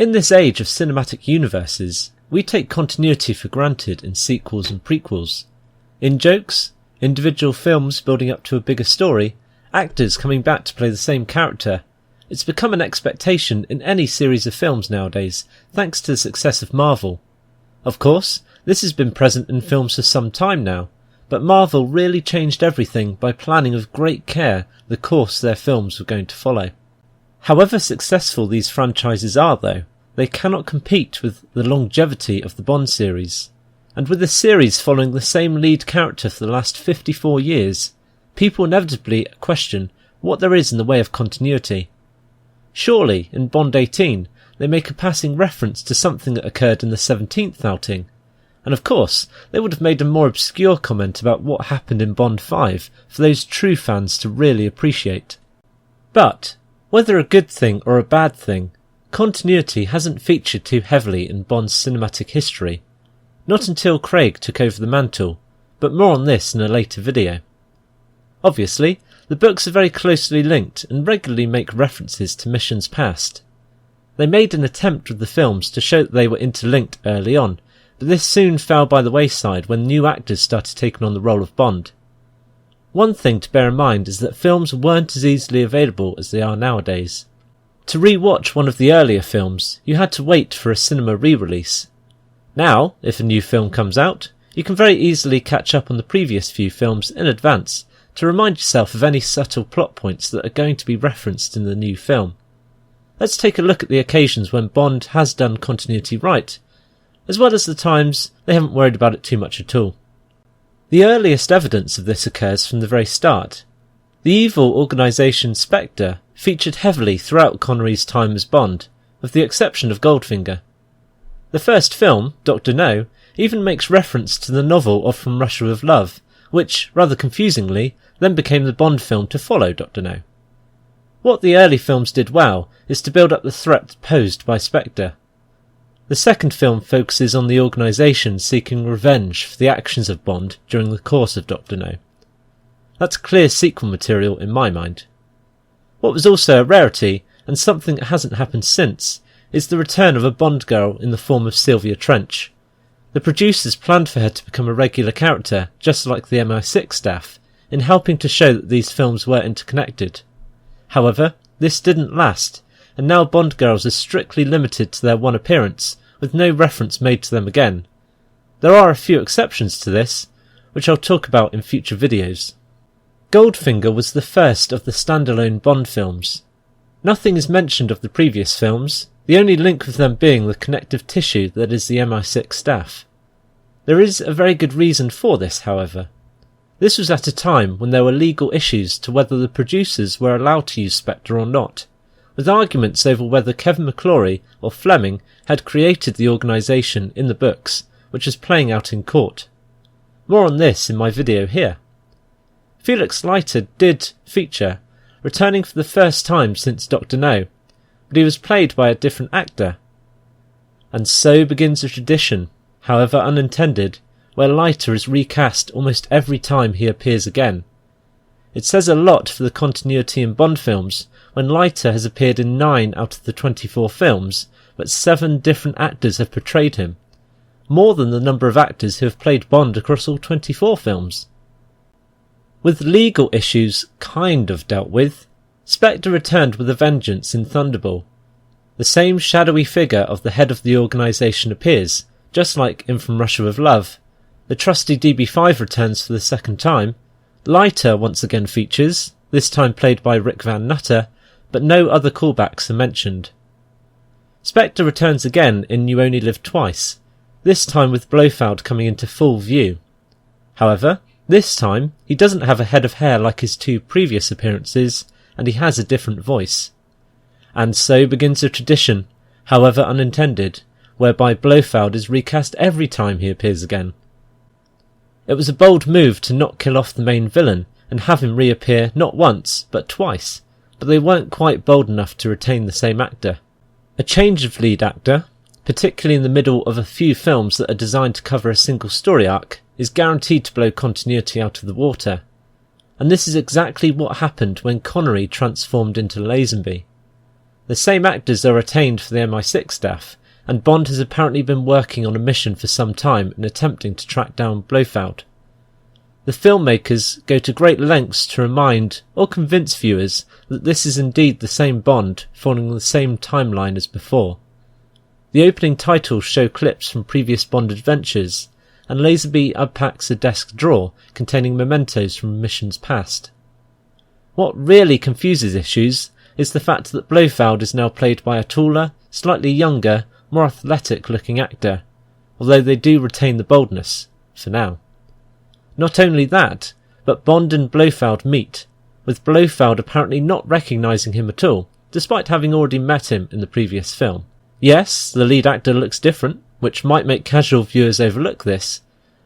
In this age of cinematic universes, we take continuity for granted in sequels and prequels. In jokes, individual films building up to a bigger story, actors coming back to play the same character, it's become an expectation in any series of films nowadays, thanks to the success of Marvel. Of course, this has been present in films for some time now, but Marvel really changed everything by planning with great care the course their films were going to follow. However successful these franchises are though, they cannot compete with the longevity of the Bond series. And with the series following the same lead character for the last 54 years, people inevitably question what there is in the way of continuity. Surely, in Bond 18, they make a passing reference to something that occurred in the 17th outing, and of course, they would have made a more obscure comment about what happened in Bond 5 for those true fans to really appreciate. But, whether a good thing or a bad thing, continuity hasn't featured too heavily in Bond's cinematic history. Not until Craig took over the mantle, but more on this in a later video. Obviously, the books are very closely linked and regularly make references to missions past. They made an attempt with the films to show that they were interlinked early on, but this soon fell by the wayside when new actors started taking on the role of Bond. One thing to bear in mind is that films weren't as easily available as they are nowadays. To re-watch one of the earlier films, you had to wait for a cinema re-release. Now, if a new film comes out, you can very easily catch up on the previous few films in advance to remind yourself of any subtle plot points that are going to be referenced in the new film. Let's take a look at the occasions when Bond has done continuity right, as well as the times they haven't worried about it too much at all. The earliest evidence of this occurs from the very start. The evil organisation Spectre featured heavily throughout Connery's time as Bond, with the exception of Goldfinger. The first film, Dr. No, even makes reference to the novel of From Russia with Love, which, rather confusingly, then became the Bond film to follow Dr. No. What the early films did well is to build up the threat posed by Spectre. The second film focuses on the organisation seeking revenge for the actions of Bond during the course of Dr. No. That's clear sequel material in my mind. What was also a rarity, and something that hasn't happened since, is the return of a Bond girl in the form of Sylvia Trench. The producers planned for her to become a regular character, just like the MI6 staff, in helping to show that these films were interconnected. However, this didn't last, and now Bond girls are strictly limited to their one appearance, with no reference made to them again. There are a few exceptions to this, which I'll talk about in future videos. Goldfinger was the first of the standalone Bond films. Nothing is mentioned of the previous films, the only link with them being the connective tissue that is the MI6 staff. There is a very good reason for this, however. This was at a time when there were legal issues to whether the producers were allowed to use Spectre or not, with arguments over whether Kevin McClory or Fleming had created the organisation in the books, which is playing out in court. More on this in my video here. Felix Leiter did feature, returning for the first time since Dr. No, but he was played by a different actor. And so begins a tradition, however unintended, where Leiter is recast almost every time he appears again. It says a lot for the continuity in Bond films when Leiter has appeared in 9 out of the 24 films, but 7 different actors have portrayed him, more than the number of actors who have played Bond across all 24 films. With legal issues kind of dealt with, Spectre returned with a vengeance in Thunderball. The same shadowy figure of the head of the organisation appears, just like in From Russia with Love. The trusty DB5 returns for the second time. Leiter once again features, this time played by Rick Van Nutter, but no other callbacks are mentioned. Spectre returns again in You Only Live Twice, this time with Blofeld coming into full view. However, this time he doesn't have a head of hair like his 2 previous appearances, and he has a different voice. And so begins a tradition, however unintended, whereby Blofeld is recast every time he appears again. It was a bold move to not kill off the main villain and have him reappear not once, but twice, but they weren't quite bold enough to retain the same actor. A change of lead actor, particularly in the middle of a few films that are designed to cover a single story arc, is guaranteed to blow continuity out of the water. And this is exactly what happened when Connery transformed into Lazenby. The same actors are retained for the MI6 staff, and Bond has apparently been working on a mission for some time in attempting to track down Blofeld. The filmmakers go to great lengths to remind or convince viewers that this is indeed the same Bond following the same timeline as before. The opening titles show clips from previous Bond adventures, and Lazenby unpacks a desk drawer containing mementos from missions past. What really confuses issues is the fact that Blofeld is now played by a taller, slightly younger, more athletic-looking actor, although they do retain the boldness, for now. Not only that, but Bond and Blofeld meet, with Blofeld apparently not recognising him at all, despite having already met him in the previous film. Yes, the lead actor looks different, which might make casual viewers overlook this,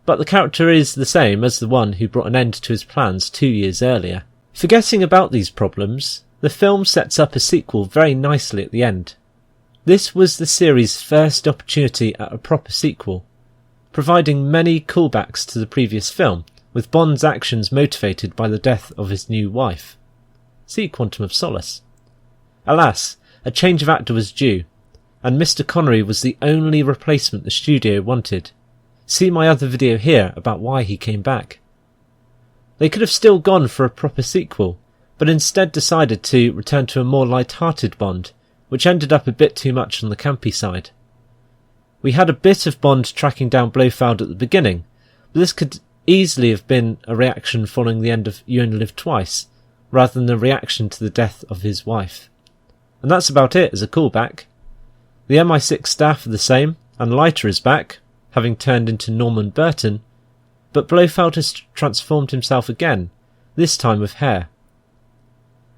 but the character is the same as the one who brought an end to his plans 2 years earlier. Forgetting about these problems, the film sets up a sequel very nicely at the end. This was the series' first opportunity at a proper sequel, providing many callbacks to the previous film, with Bond's actions motivated by the death of his new wife. See Quantum of Solace. Alas, a change of actor was due, and Mr. Connery was the only replacement the studio wanted. See my other video here about why he came back. They could have still gone for a proper sequel, but instead decided to return to a more light-hearted Bond, which ended up a bit too much on the campy side. We had a bit of Bond tracking down Blofeld at the beginning, but this could easily have been a reaction following the end of You Only Live Twice, rather than a reaction to the death of his wife. And that's about it as a callback. The MI6 staff are the same, and Leiter is back, having turned into Norman Burton, but Blofeld has transformed himself again, this time with hair.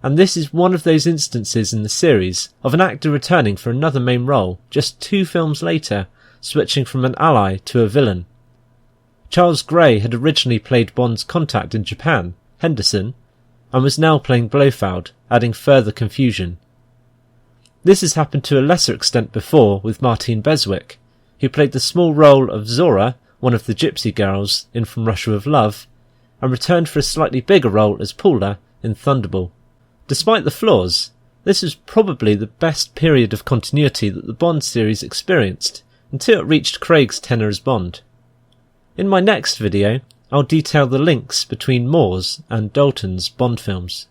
And this is one of those instances in the series of an actor returning for another main role just 2 films later, switching from an ally to a villain. Charles Gray had originally played Bond's contact in Japan, Henderson, and was now playing Blofeld, adding further confusion. This has happened to a lesser extent before with Martine Beswick, who played the small role of Zora, one of the gypsy girls in From Russia with Love, and returned for a slightly bigger role as Paula in Thunderball. Despite the flaws, this was probably the best period of continuity that the Bond series experienced, until it reached Craig's tenure as Bond. In my next video, I'll detail the links between Moore's and Dalton's Bond films.